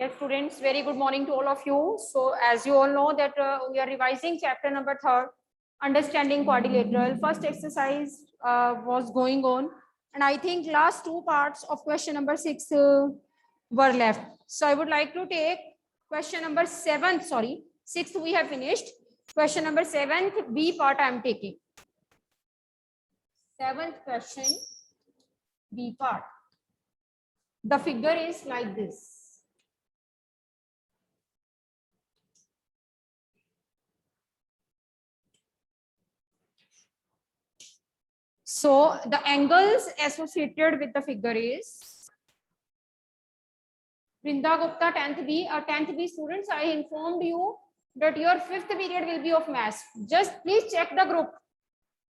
Yes, students, very good morning to all of you. So as you all know that we are revising chapter number 3, understanding quadrilateral. First exercise was going on, and I think last two parts of question number 6 were left. So I would like to take question number 7, sorry, 6th we have finished. Question number 7th B part I am taking. 7th question B part. The figure is like this. So the angles associated with the figure is Brinda Gupta 10th B. 10th B students, I informed you that your 5th period will be of maths. Just please check the group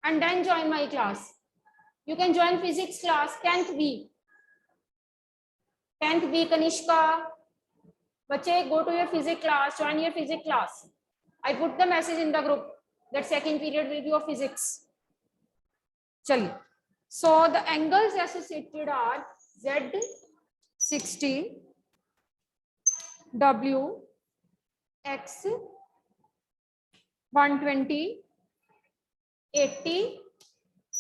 and then join my class. You can join physics class 10th B. 10th B Kanishka. Bache, go to your physics class, join your physics class. I put the message in the group that second period will be of physics. Chali. So the angles associated are Z 60, W, X 120, 80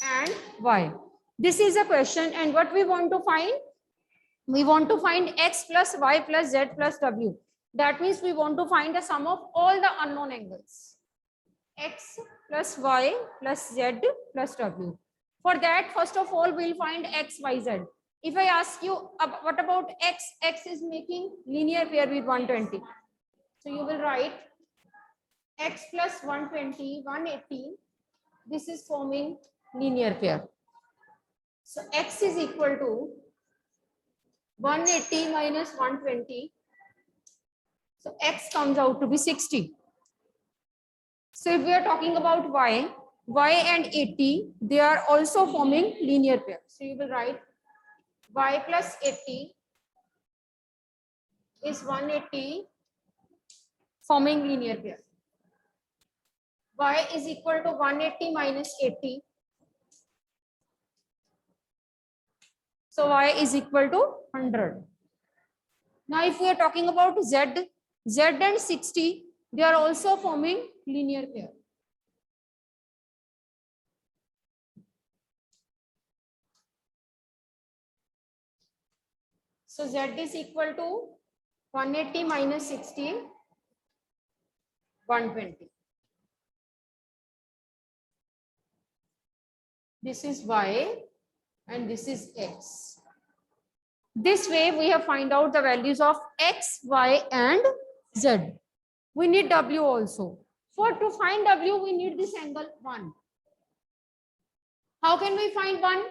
and Y. This is a question, and what we want to find? We want to find X plus Y plus Z plus W. That means we want to find the sum of all the unknown angles. X plus Y plus Z plus W. For that, first of all, we'll find X, Y, Z. If I ask you, what about X? X is making linear pair with 120. So you will write X plus 120, 180. This is forming linear pair. So X is equal to 180 minus 120. So X comes out to be 60. So if we are talking about Y and 80, they are also forming linear pair. So you will write Y plus 80 is 180 forming linear pair. Y is equal to 180 minus 80. So Y is equal to 100. Now if we are talking about Z and 60, they are also forming linear pair. So Z is equal to 180 minus 60, 120. This is Y and this is X. This way we have find out the values of X, Y and Z. We need W also. To find W, we need this angle 1. How can we find 1?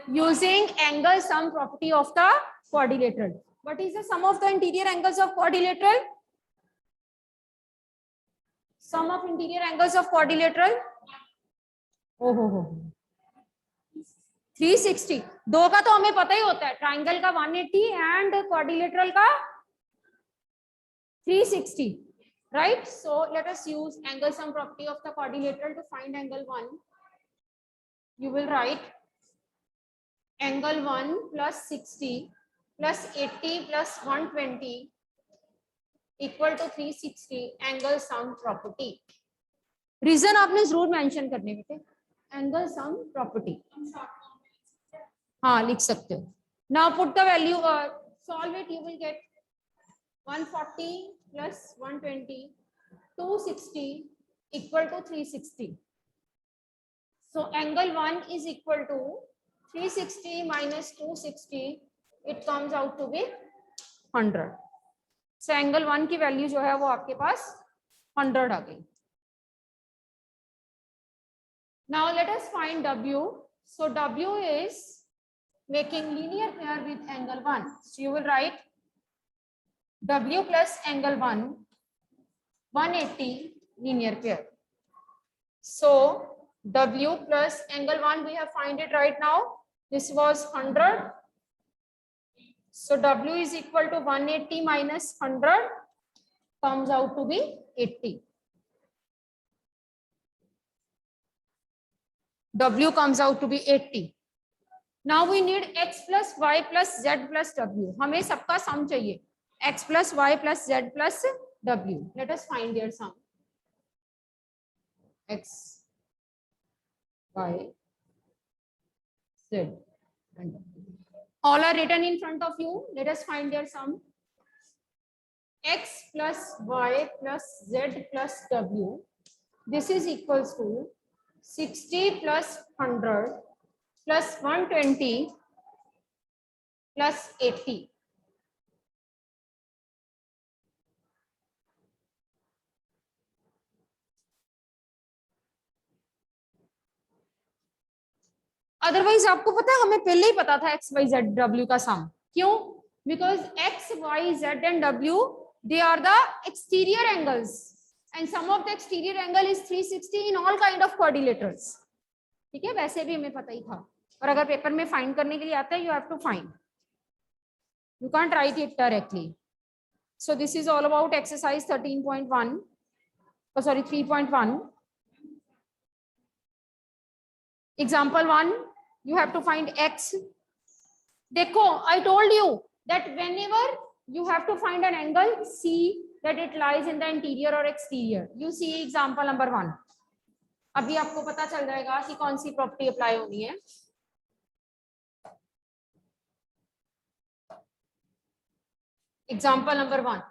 Using angle sum property of the quadrilateral. What is the sum of the interior angles of quadrilateral? Sum of interior angles of quadrilateral? 360. दो का तो हमें पता ही होता है, triangle का 180 and quadrilateral का 360, right? So let us use angle sum property of the quadrilateral to find angle 1. You will write angle 1 plus 60 plus 80 plus 120 equal to 360 angle sum property. Reason आपने जरूर मेंशन करने बेटे, angle sum property. हाँ लिख सकते हो. Now put the value, solve it. You will get 140 plus 120, 260 equal to 360. So angle 1 is equal to 360 minus 260. It comes out to be 100. So angle 1 की value जो है वो आपके पास 100 आ गई. Now let us find W. So W is making linear pair with angle 1. So you will write W plus angle 1, 180 linear pair. So W plus angle 1, we have find it right now. This was 100. So W is equal to 180 minus 100 comes out to be 80. W comes out to be 80. Now we need X plus Y plus Z plus W. हमें सबका सम चाहिए. x plus y plus z plus w. Let us find their sum. X, y, z and w. All are written in front of you. Let us find their sum. X plus y plus z plus w. This is equals to 60 plus 100 plus 120 plus 80. Otherwise आपको पता है हमें पहले ही पता था x Y Z W का sum. क्यों? Because X Y Z and W they are the exterior angles and sum of the exterior angle is 360 in all kind of quadrilaterals. ठीक है, वैसे भी हमें पता ही था. और अगर पेपर में फाइंड करने के लिए आता है, you have to find, you can't write it directly. So this is all about exercise 13.1, oh sorry 3.1. Example 1, you have to find x. देखो, I told you that whenever you have to find an angle, see that it lies in the interior or exterior. You see example number 1. अभी आपको पता चल जाएगा कि कौन सी property apply होनी है. Example number 1.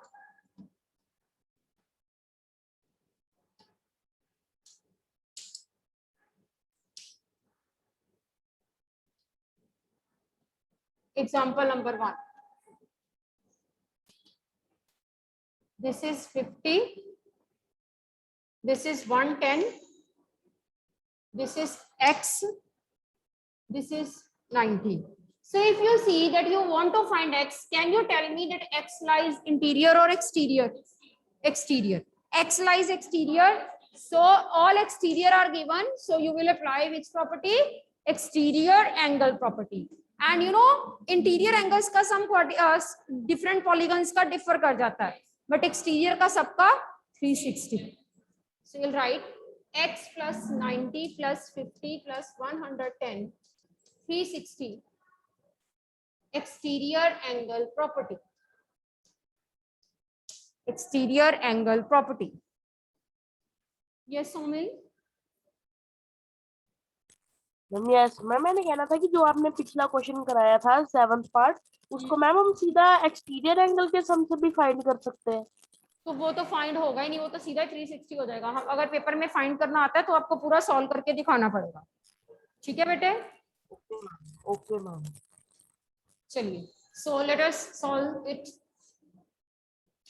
Example number 1. This is 50. This is 110. This is x. This is 90. So if you see that you want to find x, can you tell me that x lies interior or exterior? Exterior. X lies exterior. So all exterior are given. So you will apply which property? Exterior angle property. And you know, interior angles का some different polygons का differ कर जाता है. But exterior का सबका 360. So you'll write x plus 90 plus 50 plus 110, 360. Exterior angle property. Exterior angle property. Yes, Somil? Ma'am yes ma'am, मैंने कहना था कि जो आपने पिछला क्वेश्चन कराया था 7th पार्ट, उसको मैम हम सीधा एक्सटीरियर एंगल के सम से भी फाइंड कर सकते हैं. तो वो तो फाइंड होगा ही नहीं, वो तो सीधा 360 हो जाएगा. हम अगर पेपर में फाइंड करना आता है तो आपको पूरा सॉल्व करके दिखाना पड़ेगा. ठीक है बेटे? Okay ma'am. चलिए, so let us solve it.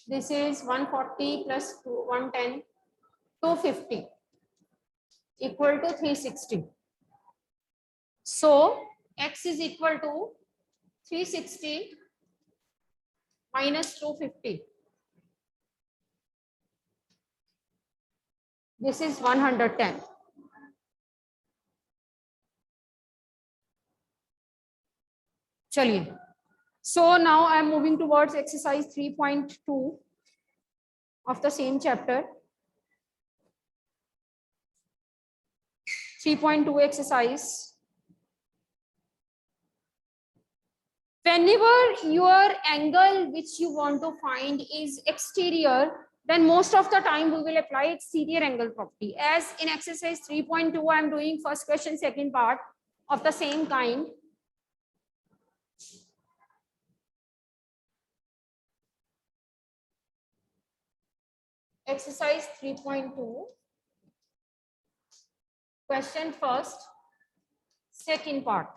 This is 140 plus 110, 250 equal to 360. So x is equal to 360 minus 250. This is 110. चलिए, so now I am moving towards exercise 3.2 of the same chapter. 3.2 exercise. Whenever your angle which you want to find is exterior, then most of the time we will apply exterior angle property. As in exercise 3.2, I am doing first question, second part of the same kind. Exercise 3.2, question first, second part.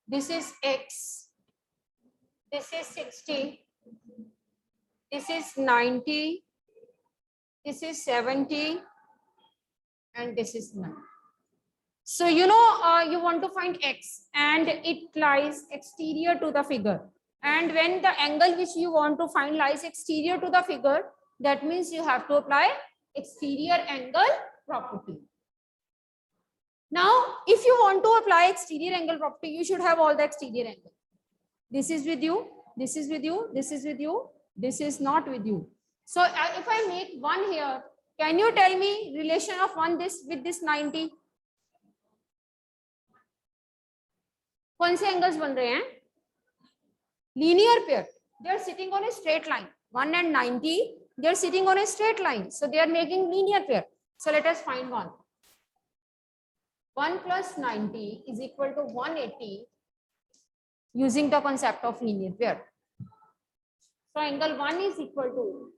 This is x, this is 60, this is 90, this is 70, and this is 9. So you know, you want to find x and it lies exterior to the figure. And when the angle which you want to find lies exterior to the figure, that means you have to apply exterior angle property. Now, if you want to apply exterior angle property, you should have all the exterior angle. This is with you, this is with you, this is with you, this is not with you. So if I make one here, can you tell me relation of one this with this 90? कौन से angles बन रहे हैं? Linear pair. They are sitting on a straight line. 1 and 90, they are sitting on a straight line. So they are making linear pair. So let us find one. 1 plus 90 is equal to 180 using the concept of linear pair. So angle 1 is equal to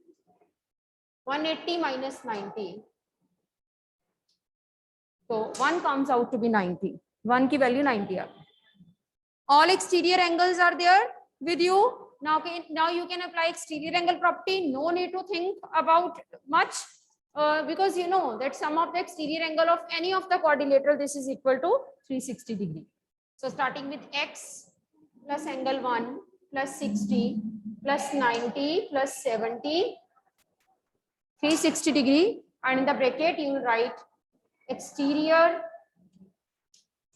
180 minus 90. So 1 comes out to be 90. 1 की value 90 है. All exterior angles are there with you. Now you can apply exterior angle property. No need to think about much because you know that sum of the exterior angle of any of the quadrilateral, this is equal to 360 degree. So starting with x plus angle 1 plus 60 plus 90 plus 70, 360 degree, and in the bracket you will write exterior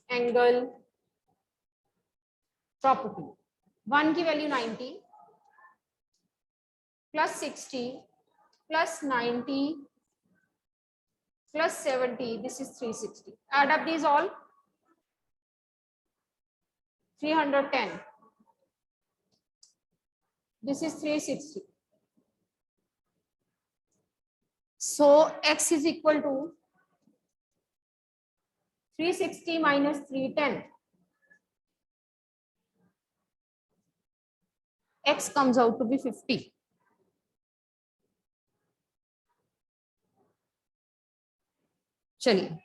angle property. 1 की value 90 plus 60 plus 90 plus 70, this is 360. Add up these all. 310. This is 360. So x is equal to 360 minus 310. X comes out to be 50. चलिए,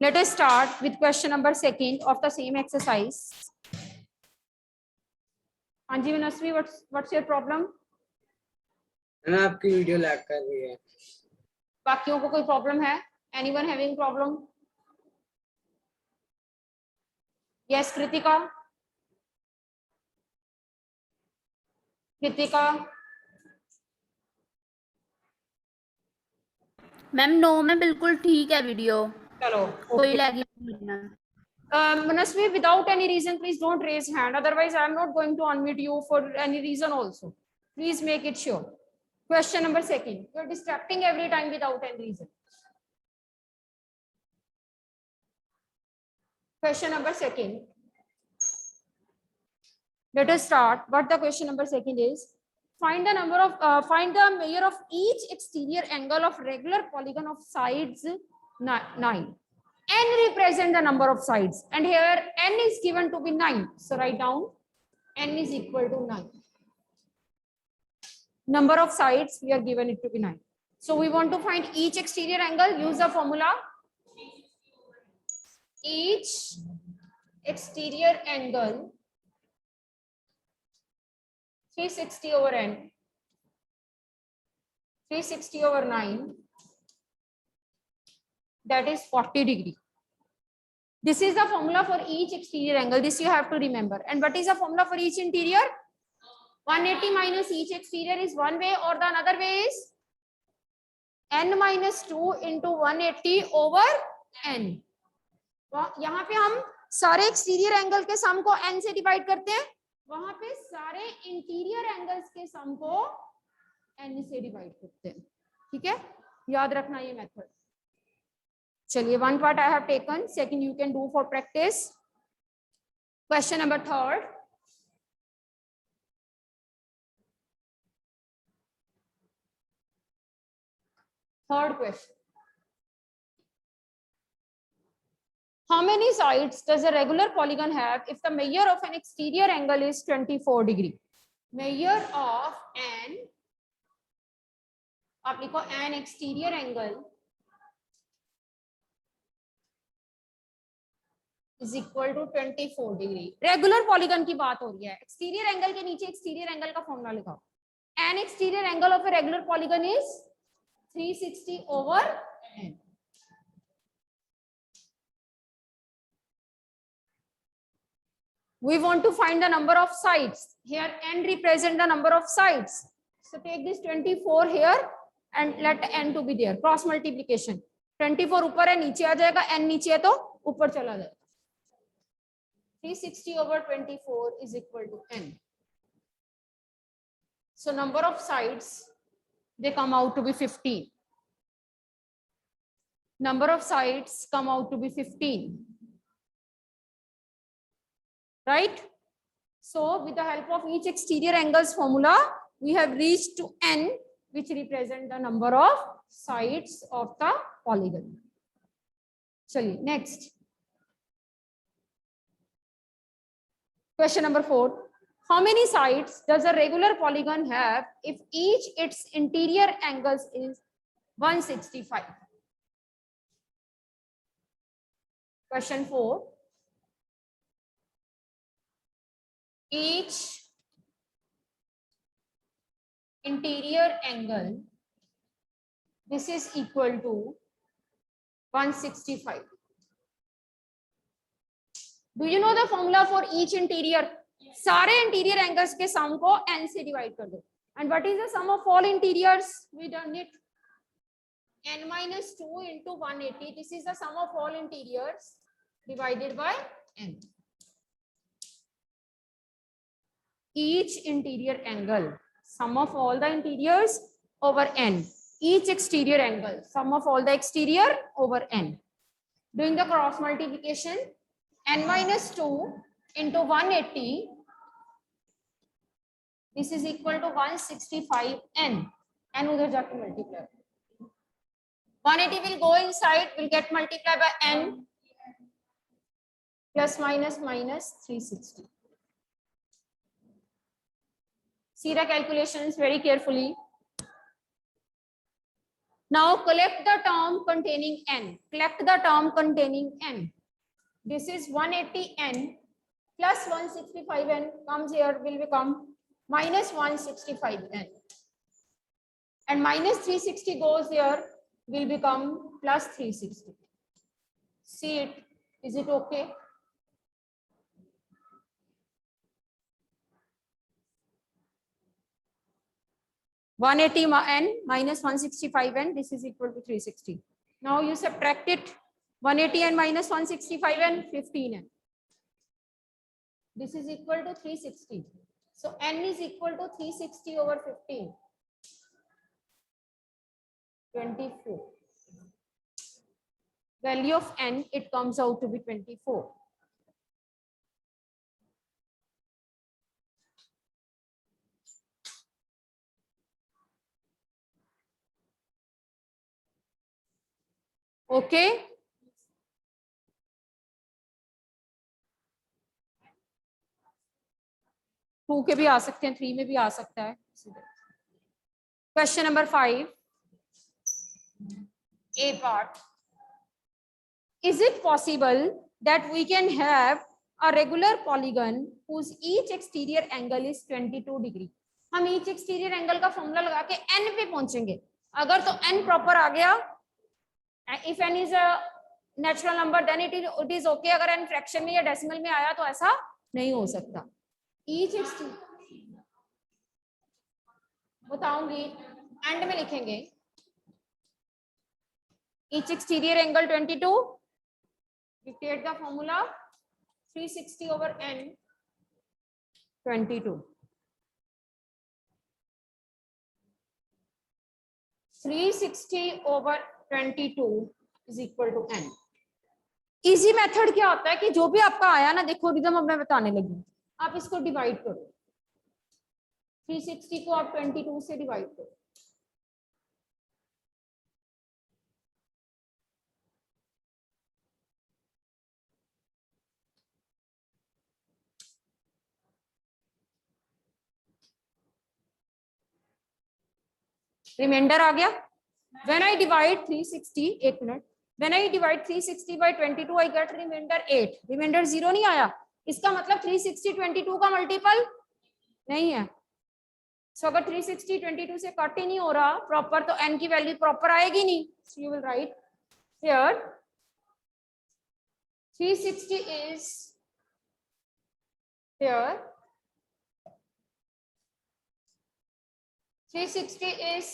let us start with question number 2 of the same exercise. हाँ जी मनस्वी, what's your problem? Ma'am आपकी video lag कर रही है. बाकियों को कोई problem है? Anyone having problem? Yes, Kritika. Kritika. Ma'am no में बिल्कुल ठीक है वीडियो. चलो, कोई okay. लैग नहीं है. Manasvi, without any reason, please don't raise hand. Otherwise, I am not going to unmute you for any reason also. Please make it sure. Question number 2. You are distracting every time without any reason. Question number 2. Let us start. What the question number 2 is? Find the number of find the measure of each exterior angle of regular polygon of sides 9. N represent the number of sides, and here n is given to be 9. So write down n is equal to 9. Number of sides we are given it to be 9. So we want to find each exterior angle. Use the formula. Each exterior angle 360 over n, 360 over 9, that is 40 degree. This is the formula for each exterior angle. This you have to remember. And what is the formula for each interior? 180 minus each exterior is one way, or the another way is n minus 2 into 180 over n. यहाँ पे हम सारे exterior angle के सम को n से divide करते हैं, वहां पे सारे इंटीरियर एंगल्स के सम को n से डिवाइड करते हैं. ठीक है, याद रखना ये मेथड. चलिए, one part I have taken, second you can do for practice. Question number 3. Third question. How many sides does a regular polygon have if the measure of an exterior angle is 24 degree? Measure of an, आप लिखो an exterior angle is equal to 24 degree. Regular polygon की बात हो रही है. Exterior angle के नीचे exterior angle का formula लिखाओ. An exterior angle of a regular polygon is 360 over n. We want to find the number of sides. Here n represent the number of sides. So take this 24 here and let n to be there. Cross multiplication. 24 ऊपर है नीचे आ जाएगा, n नीचे है तो ऊपर चला जाएगा. 360 over 24 is equal to n. So number of sides, they come out to be 15. Number of sides come out to be 15. Right? So with the help of each exterior angles formula, we have reached to n, which represent the number of sides of the polygon. Chaliye, next. Question number 4. How many sides does a regular polygon have if each its interior angles is 165? Question 4. Each interior angle, this is equal to 165. Do you know the formula for each interior? सारे interior angles के sum को n से divide कर दो. And what is the sum of all interiors? We done it. N minus 2 into 180. This is the sum of all interiors divided by n. Each interior angle, sum of all the interiors over n. Each exterior angle, sum of all the exterior over n. Doing the cross multiplication, n minus 2 into 180. This is equal to 165 n. n udhar jaake multiply. 180 will go inside, will get multiplied by n. Plus minus minus 360. See the calculations very carefully. Now collect the term containing n. Collect the term containing n. This is 180n plus 165n comes here, will become minus 165n. And minus 360 goes here, will become plus 360. See it. Is it okay? n minus 165n, this is equal to 360. Now you subtract it. 180n minus 165n, 15n. This is equal to 360. So n is equal to 360 over 15. 24. Value of n, it comes out to be 24. Okay. To के भी आ सकते हैं, 3 में भी आ सकता है. Question number 5. A part. Is it possible that we can have a regular polygon whose each exterior angle is 22 degree? हम each exterior angle का फॉर्मूला लगा के n पे पहुंचेंगे. अगर तो n प्रॉपर आ गया, if n is a natural number then it is okay. अगर n फ्रैक्शन में या डेसिमल में आया तो ऐसा नहीं हो सकता. Each exterior बताऊंगी, एंड में लिखेंगे. Each exterior angle 22. Dictate the formula. 360 over n 22. 360 over 22 is equal to n. Easy method क्या होता है कि जो भी आपका आया ना, देखो रिदम अब मैं बताने लगी, आप इसको डिवाइड करो. 360 को आप 22 से डिवाइड करो. रिमाइंडर आ गया. When I divide 360, एक minute, when I divide 360 by 22, I get remainder 8. Reminder 0 नहीं आया, इसका मतलब 360 22 का मल्टीपल नहीं है. सो अगर 360 22 से कट ही नहीं हो रहा प्रॉपर, तो n की वैल्यू प्रॉपर आएगी नहीं. So you will write here 360 is here. 360 is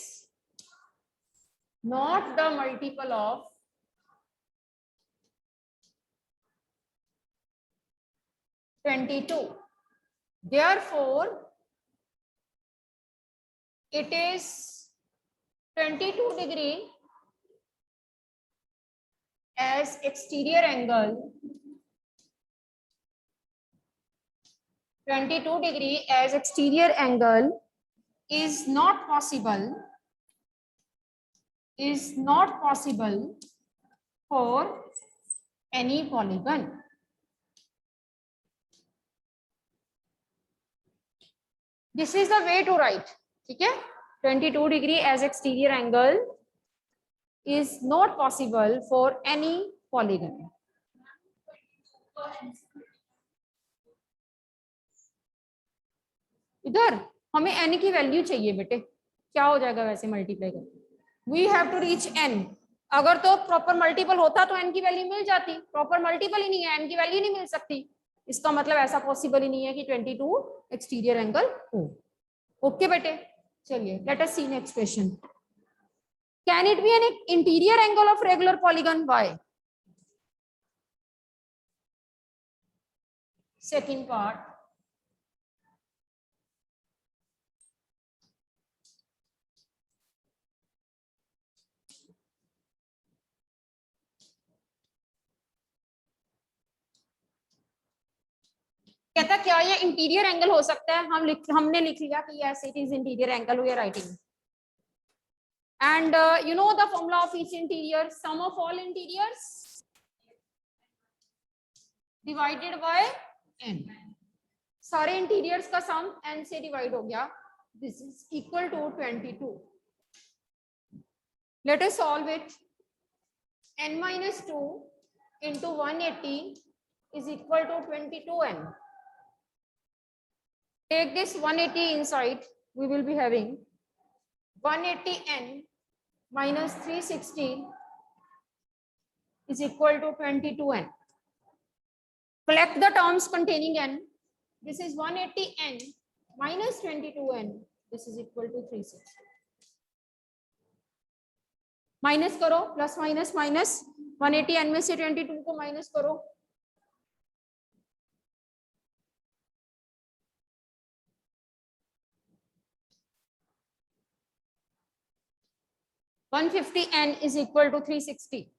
not the multiple of 22. Therefore, it is 22 degree as exterior angle. 22 degree as exterior angle is not possible. Is not possible for any polygon. This is the way to write. ठीक है? 22 degree as exterior angle is not possible for any polygon. इधर हमें n की value चाहिए बेटे. क्या हो जाएगा वैसे मल्टीप्लाई करके? We have to reach n. अगर तो प्रॉपर मल्टीपल होता तो n की वैल्यू मिल जाती. प्रॉपर मल्टीपल ही नहीं है, n की वैल्यू नहीं मिल सकती. इसका मतलब ऐसा पॉसिबल ही नहीं है कि 22 एक्सटीरियर एंगल हो. ओके बेटे, चलिए let us see next question. Can it be an interior angle of regular polygon? Why? Second part. कहता क्या ये इंटीरियर एंगल हो सकता है? हमने लिख लिया कि yes it is interior angle. We are writing and you know the formula of each interior, sum of all interiors divided by n. सारे इंटीरियर्स का सम n से डिवाइड हो गया. This is equal to 22. Let us solve it. n minus 2 into 180 is equal to 22n. Take this 180 inside. We will be having 180n minus 360 is equal to 22n. Collect the terms containing n. This is 180n minus 22n. This is equal to 360. Minus करो, plus minus minus. 180n में से 22 को minus करो. 150n is equal to 360.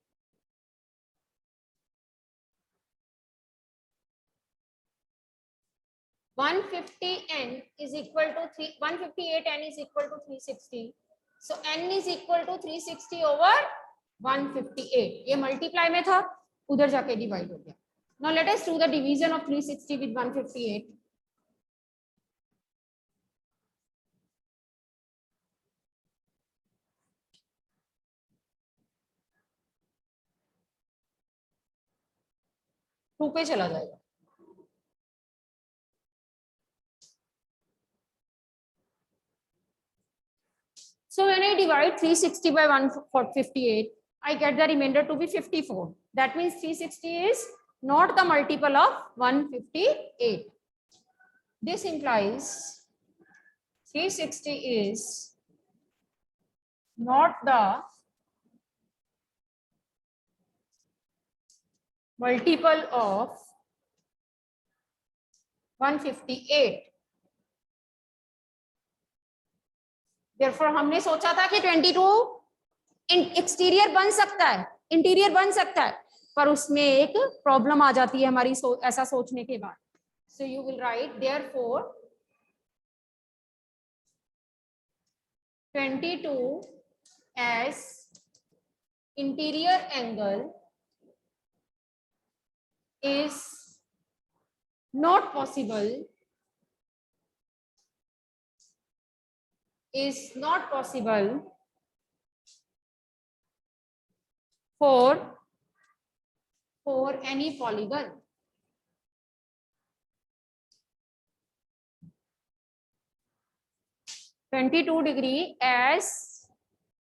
n is equal to 158n is equal to 360. So n is equal to 360 over 158. ये multiply में था, उधर जाके डिवाइड हो गया. Now let us do the division of 360 with 158. To पे चला जाएगा. So when I divide 360 by 158, I get the remainder to be 54. That means 360 is not the multiple of 158. This implies 360 is not the multiple of 158. Therefore हमने सोचा था कि 22 exterior बन सकता है, इंटीरियर बन सकता है, पर उसमें एक प्रॉब्लम आ जाती है हमारी ऐसा सोचने के बाद. So you will write therefore 22 as interior angle is not possible for any polygon. (22° as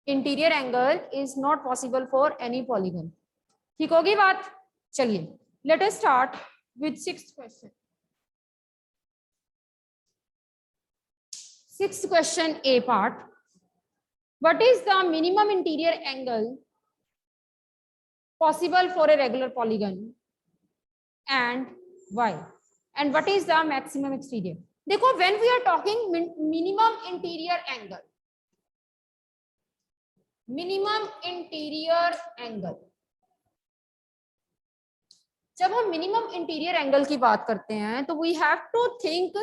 interior angle is not possible for any polygon. ठीक होगी बात? चलिए, let us start with sixth question. Sixth question, A part. What is the minimum interior angle possible for a regular polygon and why? and what is the maximum exterior. देखो when we are talking minimum interior angle, minimum interior angle, जब हम minimum interior angle की बात करते हैं तो we have to think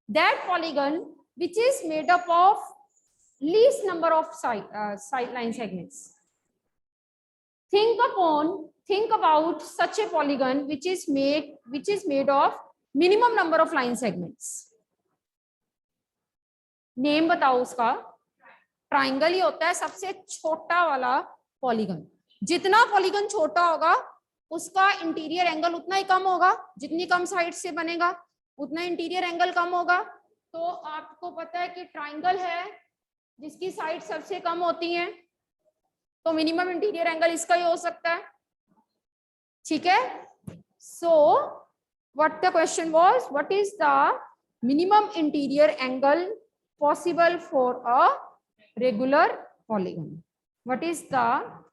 that polygon which is made up of least number of side line segments. Think about such a polygon which is made of minimum number of line segments. Name बताओ उसका. Triangle ही होता है सबसे छोटा वाला polygon. जितना polygon छोटा होगा उसका इंटीरियर एंगल उतना ही कम होगा. जितनी कम साइड से बनेगा उतना इंटीरियर एंगल कम होगा. तो आपको पता है कि ट्राइंगल है जिसकी साइड सबसे कम होती हैं, तो मिनिमम इंटीरियर एंगल इसका ही हो सकता है. ठीक है. So what the question was, what is the minimum interior angle possible for a regular polygon? What is the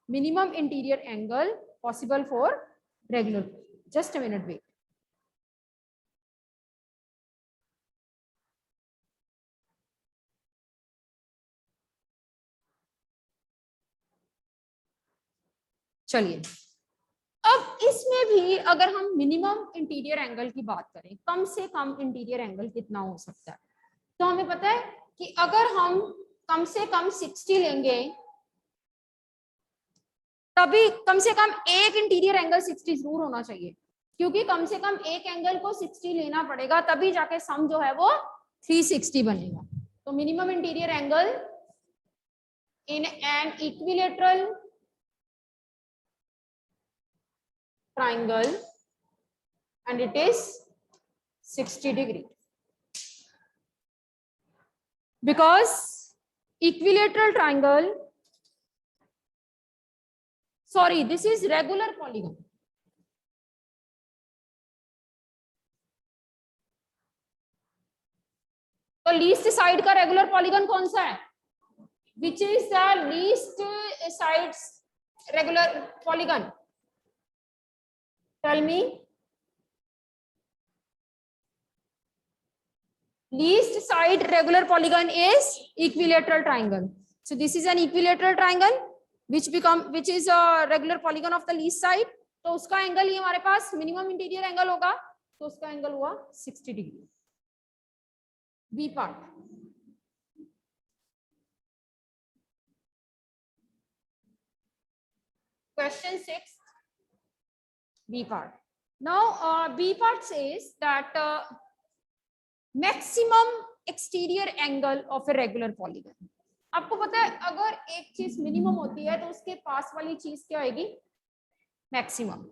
minimum interior angle possible for regular? Just a minute, wait. चलिए, अब इसमें भी अगर हम मिनिमम इंटीरियर एंगल की बात करें, कम से कम इंटीरियर एंगल कितना हो सकता है, तो हमें पता है कि अगर हम कम से कम 60 लेंगे तभी कम से कम एक इंटीरियर एंगल 60 जरूर होना चाहिए, क्योंकि कम से कम एक एंगल को 60 लेना पड़ेगा तभी जाके सम जो है वो 360 बनेगा. तो minimum interior angle in an equilateral triangle and it is 60 degree. Because equilateral triangle, sorry, this is regular polygon. तो लीस्ट साइड का रेगुलर पॉलीगन कौन सा है? Which is the least sides regular polygon? Tell me. Least side regular polygon is equilateral triangle. So this is an equilateral triangle which is a regular polygon of the least side. तो उसका angle ही हमारे पास minimum interior angle होगा, तो उसका angle हुआ 60 डिग्री. B part. Question 6. B part. Now B part says that maximum exterior angle of a regular polygon. आपको पता है अगर एक चीज मिनिमम होती है तो उसके पास वाली चीज क्या होगी? मैक्सिमम.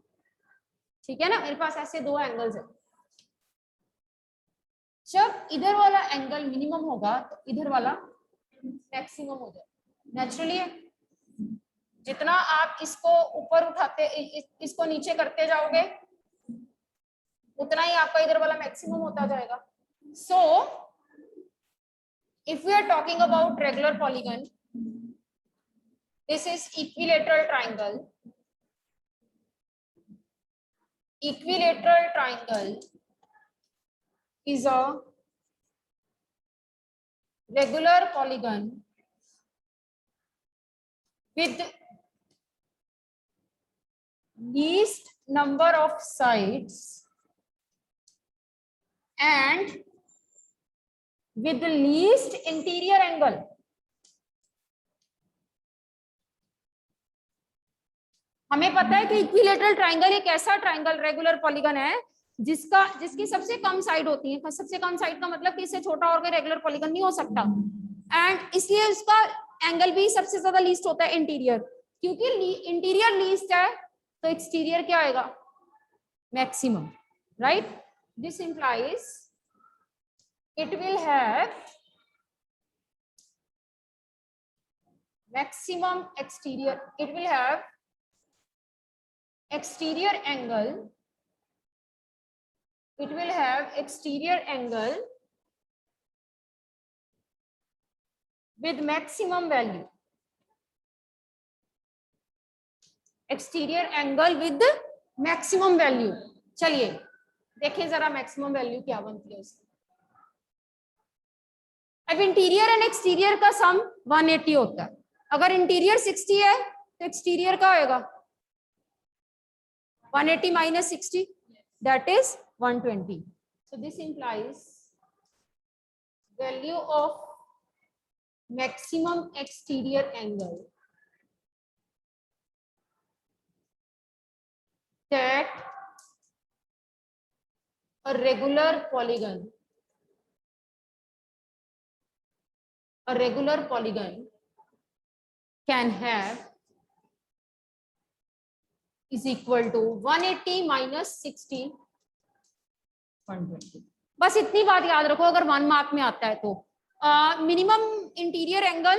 ठीक है ना. मेरे पास ऐसे दो एंगल्स है. जब इधर वाला एंगल मिनिमम होगा तो इधर वाला मैक्सिमम हो जाएगा. नेचुरली है. जितना आप इसको ऊपर उठाते इसको नीचे करते जाओगे उतना ही आपका इधर वाला मैक्सिमम होता जाएगा. सो if we are talking about regular polygon, this is equilateral triangle. Equilateral triangle is a regular polygon with least number of sides and with the least interior angle. हमें पता है कि इक्विलेटरल ट्राइंगल एक ऐसा triangle regular polygon है जिसकी सबसे कम side होती है. सबसे कम साइड का मतलब कि इससे छोटा और कोई रेगुलर पॉलीगन नहीं हो सकता. एंड इसलिए उसका एंगल भी सबसे ज्यादा लीस्ट होता है इंटीरियर, क्योंकि इंटीरियर लीस्ट है तो एक्सटीरियर क्या आएगा? Maximum. Right. This implies it will have maximum exterior, it will have exterior angle, it will have exterior angle with maximum value, exterior angle with maximum value. चलिए देखिए जरा maximum value क्या बनती है उसकी। अब इंटीरियर एंड एक्सटीरियर का सम 180 होता है। अगर इंटीरियर 60 है तो एक्सटीरियर का होएगा 180 minus 60, that is 120. So this implies value of maximum exterior angle that a regular polygon can have is equal to 180 minus 60 120. बस इतनी बात याद रखो अगर 1 मार्क में आता है तो। Minimum interior angle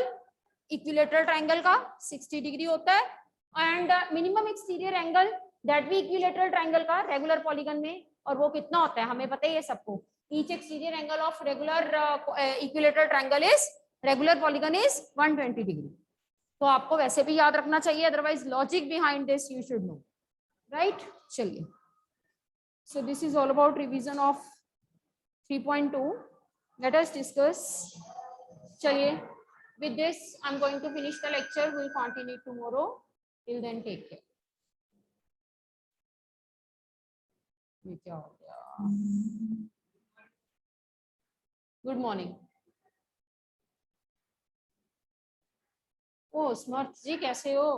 equilateral triangle का 60 डिग्री होता है and minimum exterior angle that भी इक्विलेटरल ट्रायंगल का रेगुलर पॉलीगन में, और वो कितना होता है हमें पता ही है सबको। Each exterior angle of regular equilateral triangle is regular polygon is 120 degree. तो आपको वैसे भी याद रखना चाहिए, otherwise logic behind this you should know, right. चलिए, so this is all about revision of 3.2. let us discuss. चलिए, with this I'm going to finish the lecture. We'll continue tomorrow. Till then, take care. ये क्या हो गया? Good morning. ओ स्मर्थ जी कैसे हो?